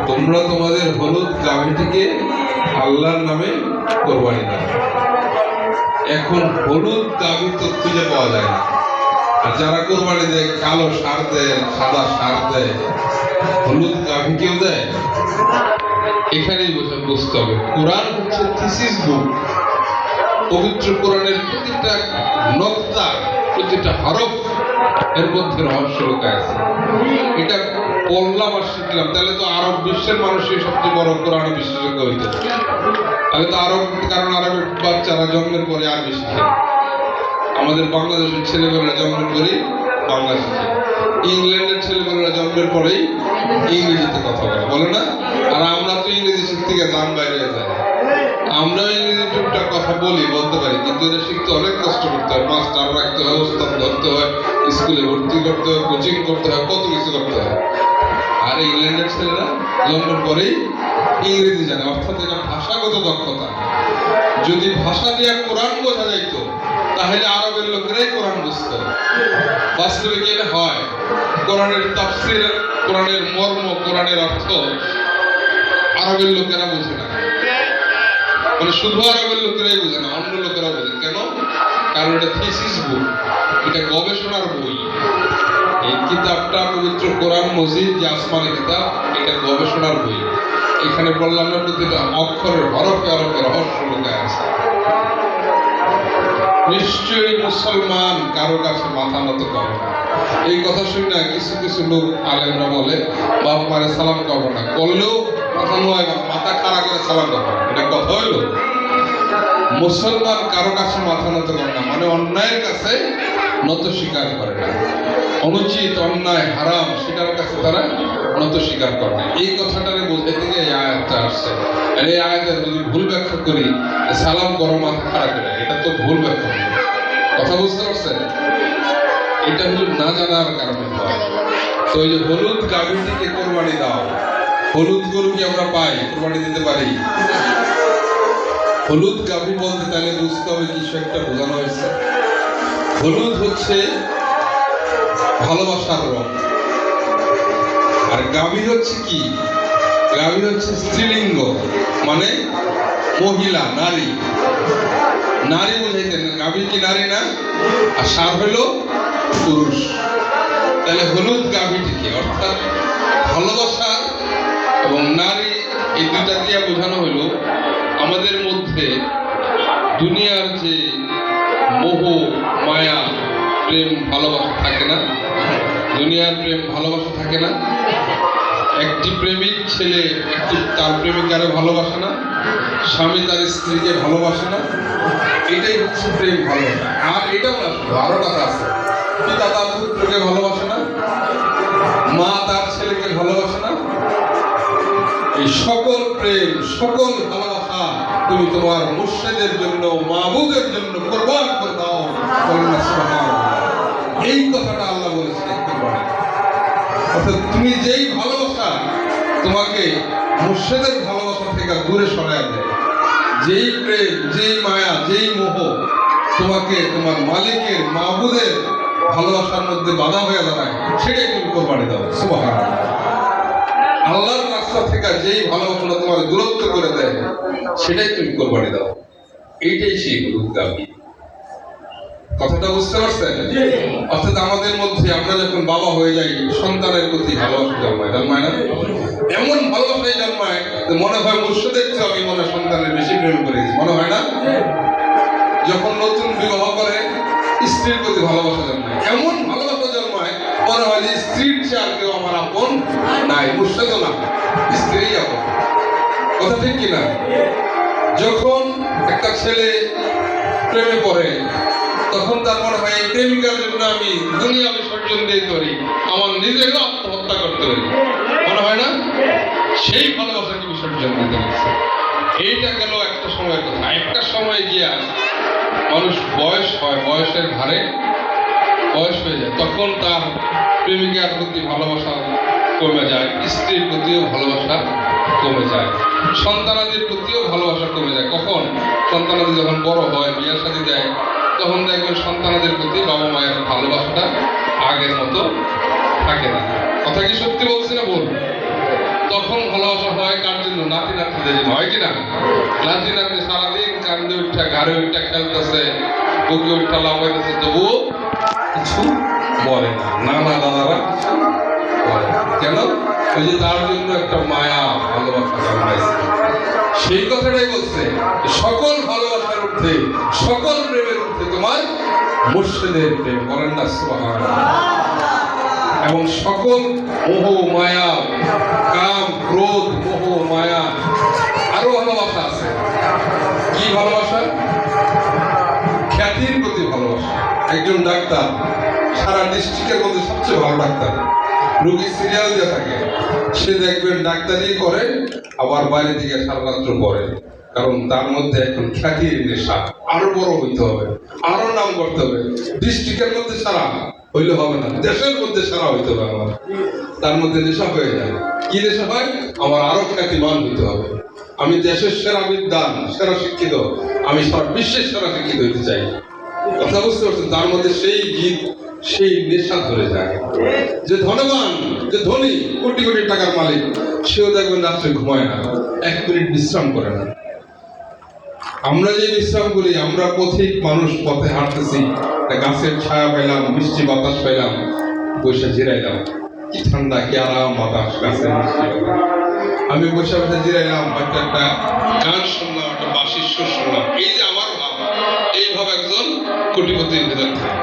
তোমরা তোমাদের হলুদ গাভীটিকে আল্লাহর নামে কোরবানি দাও। এখন হলুদ গাভী তো খুঁজে পাওয়া যায় না, আর যারা কোরবানি দেয় কালো সার দেয়, সাদা সার দেয়, হলুদ গাভী কেউ দেয়? এখানেই বুঝতে হবে কোরআন হচ্ছে থিসিস বুক। পবিত্র কোরআনের প্রতিটা নক্তা, প্রতিটা হরফ এর মধ্যে রহস্য লুকায় আছে। এটা পড়লাম আর শিখলাম, তাহলে তো আরব বিশ্বের মানুষই সবচেয়ে বড় কোরআন বিশেষজ্ঞ হইত। তাহলে তো আরব, কারণ আরবের বাচ্চারা জন্মের পরে আরবি শিখে, আমাদের বাংলাদেশের ছেলেমেয়েরা জন্মের পরেই বাংলা শিখে, ইংল্যান্ডের ছেলেমেয়েরা জন্মের পরেই ইংরেজিতে কথা বলে না? আর আমরা তো ইংরেজি শিখতে গিয়ে দাম বাইরে যায়। আমরাও ইংরেজি টুকটাক কথা বলতে পারি, কিন্তু এটা শিখতে অনেক কষ্ট করতে হয়। মাস্টার রাখতে হয়, ওস্তাদ ধরতে হয়, স্কুলে ভর্তি করতে হয়, কোচিং করতে হয়, কত কিছু করতে হয়। আর ইংল্যান্ডের ছেলেরা জন্মের পরেই ইংরেজি জানে, অর্থাৎ এটা ভাষাগত দক্ষতা। যদি ভাষা দিয়ে কোরআন বোঝা যাইত, তাহলে আরবের লোকেরাই কোরআন বুঝত। বাস্তবে কি এটা হয়? কোরআনের তাফসীর, কোরআনের মর্ম, কোরআনের অর্থ আরবের লোকেরা বোঝে না। মানে শুধু আরবের লোকেরাই বোঝে না, অন্য লোকেরা বোঝে। কেন? কারণ এটা থিসিস বুক, এটা গবেষণার বই। এই কিতাবটা পবিত্র কোরআন মজিদ, যে আসমানি কিতাব, এটা গবেষণার বই। এখানে বললাম না, প্রতিটা অক্ষরের হরফে হরফে রহস্য লুকায় আছে। নিশ্চয়ই মুসলমান কারো কাছে মাথা নত করে না। এই কথা শুনে না কিছু কিছু লোক আলেমরা বলে বাপ মারে সালাম করবো না, করলেও মাথা নয়, মাথা খাড়া করে সালাম করবো। এটা কথা হইলো? মুসলমান কারো কাছে মাথা নত করে না, মানে অন্যায়ের কাছে নত স্বীকার করে না, অনুচিত, অন্যায়, হারাম, সেটার কাছে তারা নত স্বীকার করে না। এই কথাটারে বোঝাই থেকে এই আয়াতটা আসছে। আর এই আয়াতের যদি ভুল ব্যাখ্যা করি, সালাম করো মাথা খাড়া করে, এটা তো ভুল ব্যাখ্যা। কথা বুঝতে পারছেন? এটা হলো না জানার কারণে হয়। তো এই যে হলুদ গাভীটিকে কোরবানি দাও, হলুদ গরু কি আমরা পাই, কোরবানি দিতে পারি? হলুদ গাভী বলতে তাহলে বুঝতে হবে কিছু একটা বোঝানো হয়েছে। হলুদ হচ্ছে ভালোবাসার রং, আর গাভী হচ্ছে কি? গাভী হচ্ছে স্ত্রীলিঙ্গ, মানে মহিলা, নারী। নারী বুঝাইতেন, গাভী কি নারী না? আর ষাঁড় হইল পুরুষ। তাহলে হলুদ গাভীটিকে, অর্থাৎ ভালোবাসা এবং নারী, এই দুটা দিয়ে বোঝানো হইল আমাদের মধ্যে দুনিয়ার যে মোহ, মায়া, প্রেম, ভালোবাসা থাকে না? দুনিয়ার প্রেম ভালোবাসা থাকে না? একটি প্রেমিক ছেলে তার প্রেমিকারে ভালোবাসে না, স্বামী তার স্ত্রীকে ভালোবাসে না। এটাই হচ্ছে প্রেম, ভালোবাসা। আর এটাও না, আরো কথা আছে, পিতা তার পুত্রকে ভালোবাসে না, মা তার ছেলেকে ভালোবাসে না। এই সকল প্রেম, সকল ভালোবাসা তুমি তোমার মুর্শিদের জন্য, মাবুদের জন্য কোরবান করে দাও। এই কথাটা আল্লাহ বলেছে কোরবানি। অর্থাৎ তুমি যেই ভালোবাসা তোমাকে মুর্শিদের ভালোবাসা থেকে দূরে সরায় দেয়, যেই প্রেম, যেই মায়া, যেই মোহ তোমাকে তোমার মালিকের, মাবুদের ভালোবাসার মধ্যে বাধা হয়ে দাঁড়ায়, সেটাই তুমি কোরবানি দাও। সুবহানাল্লাহ। আল্লাহর রাস্তা থেকে যেই ভালোবাসাটা তোমার দূরত্ব করে দেয়, সেটাই তুমি কোরবানি দাও। এইটাই সেই হলুদ গাভী। কথাটা বুঝতে পারছেন? অর্থাৎ আমাদের মধ্যে আমরা যখন বাবা হয়ে যাই, সন্তানের প্রতি ভালোবাসা জন্মায় না? এমন ভালোবাসাই জন্মায় মনে হয় মুর্শিদের চেয়ে আমি মনে সন্তানের বেশি প্রেম করেছি, মনে হয় না? যখন নতুন বিবাহ করে, স্ত্রীর প্রতি ভালোবাসা জন্মায়, এমন ভালোবাসা জন্মায় মনে হয় যে স্ত্রীর চেয়ে আর কেউ আমার আপন নাই, মুর্শিদও না, স্ত্রীই আপন। কথা ঠিক কিনা? যখন একটা ছেলে প্রেমে পড়ে, তখন তার মনে হয় এই প্রেমিকার জন্য আমি দুনিয়া বিসর্জন দিয়ে করি, আমার নিজেরও আত্মহত্যা করতে পারি, মনে হয় না? সেই ভালোবাসাকে বিসর্জন দিতে হচ্ছে। এইটা গেল একটা সময়ের কথা। একটা সময় গিয়া মানুষ বয়স হয়, বয়সের ভারে বয়স হয়ে যায়, তখন তার প্রেমিকার প্রতি ভালোবাসা কমে যায়, স্ত্রীর প্রতিও ভালোবাসা কমে যায়, সন্তানাদির প্রতিও ভালোবাসা কমে যায়। কখন? সন্তানাদি যখন বড় হয়, বিয়ে শাদী দেয়, তখন দেখবেন সন্তানাদের প্রতি বাবা মায়ের ভালোবাসাটা আগের মতো থাকে না। কথা কি সত্যি বলছি না ভুল? প্রথম ভালোবাসা হয় কার জন্য? নাতি নাতনিদের জন্য, হয় কিনা? নাতি নাতনি সারাদিন কান্দে উঠা ঘাড়ে উঠা খেলতেছে, বুকে উঠা লাফাইতেছে, তবুও কিছু বলে না, নানা দাদারা কিছু বলে না। কেন? ওই যে তার জন্য একটা মায়া ভালোবাসা জন্মাইছে। সেই কথাটাই বলছে, সকল ভালোবাসার ঊর্ধ্বে, সকল প্রেমের ঊর্ধ্বে তোমার মুর্শিদের প্রেম। বলেন না সুবহানাল্লাহ। এবং সকল মোহ মায়া, কাম ক্রোধ মোহ মায়া, আরো ভালোবাসা আছে। কি ভালোবাসা? খ্যাতির প্রতি ভালোবাসা। একজন ডাক্তার সারা ডিস্ট্রিক্টের মধ্যে সবচেয়ে ভালো ডাক্তার, রোগী সিরিয়াল দিয়ে থাকে, সে দেখবেন ডাক্তারি করে আবার বাইরে থেকে সারা রাত্র পড়ে, কারণ তার মধ্যে এখন খ্যাতির নেশা। আরো বড় হইতে হবে, আরো নাম করতে হবে। ডিস্ট্রিক্টের মধ্যে সারা হইলে হবে না, দেশের মধ্যে সারা হইতে হবে। আমার তার মধ্যে নেশা হয়ে যায়। কি নেশা হয়? আমার আরো খ্যাতিমান হইতে হবে। আমি দেশের সেরা বিদ্বান, সেরা শিক্ষিত, আমি সারা বিশ্বের সেরা শিক্ষিত হইতে চাই। কথা বুঝতে পারছেন? তার মধ্যে সেই গীত, সেই নেশা ধরে যায়। যে ধনবান, যে ধনী, কোটি কোটি টাকার মালিক, সেও দেখবেন রাত্রে ঘুমায় না, 1 মিনিট বিশ্রাম করে না। আমরা যে বিশ্রাম করি, আমরা পথিক মানুষ, পথে হাঁটতেছি, গাছের ছায়া পেলাম, মিষ্টি বাতাস পেলাম, বসে জিরাইলাম, কি ঠান্ডা, কি আরাম বাতাস, গাছের মিষ্টি বাতাস। আমি বসে বসে জিরাইলাম, একটা গান শুনলাম, একটা বাঁশির সুর শুনলাম। এই যে আমার ভাব, এই ভাব একজন কোটিপতির ভেতর থাকে।